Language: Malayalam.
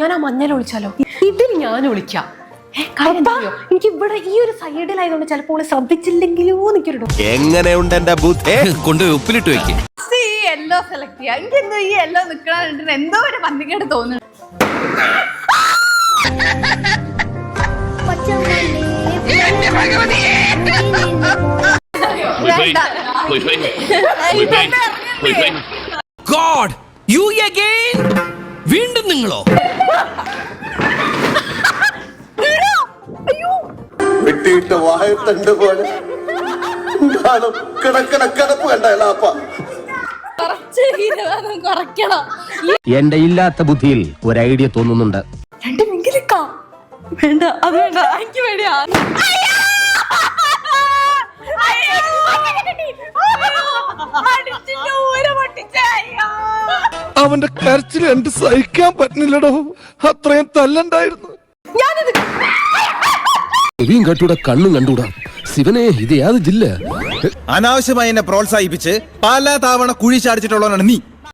ഞാൻ ആ മഞ്ഞൾ ഒളിച്ചാലോ? ഇതിൽ ഞാൻ ഒളിക്കാം. എനിക്ക് ഇവിടെ ഈ ഒരു സൈഡിലായതുകൊണ്ട് ചിലപ്പോൾ ശ്രദ്ധിച്ചില്ലെങ്കിലോ എനിക്കൊരു എങ്ങനെയുണ്ട് എന്റെ ബുദ്ധി കൊണ്ട് ഉപ്പിലിട്ട് വെക്കും. യെല്ലോ സെലക്ട് ചെയ്യാം. എനിക്ക് എന്തോ ഈ യെല്ലോ നിൽക്കണ എന്തോ ഒരു പന്തിക്കേട് തോന്നുന്നു. God you again. വീണ്ടും നിങ്ങളോ? വെട്ടിയിട്ട് വായത്തണ്ട് പോലെ കിടപ്പ് കണ്ടപ്പ കുറയ്ക്കണം. എന്റെ ഇല്ലാത്ത ബുദ്ധിയിൽ ഒരു ഐഡിയ തോന്നുന്നുണ്ട്. രണ്ട് മിങ്കിലിക്കാം. വേണ്ട, അത് വേണ്ട, എനിക്ക് വേണ്ടിയാ. അവന്റെ കരച്ചിൽ എന്ത് സഹിക്കാൻ പറ്റുന്നില്ലടോ. അത്രയും തല്ലണ്ടായിരുന്നു. ചെവിയും കണ്ടൂടാ, കണ്ണും കണ്ടൂടാ. ശിവനെ, ഇത് യാത് ജില്ല. അനാവശ്യമായി എന്നെ പ്രോത്സാഹിപ്പിച്ച് പല തവണ കുഴി ചാടിച്ചിട്ടുള്ളവനാണ് നീ.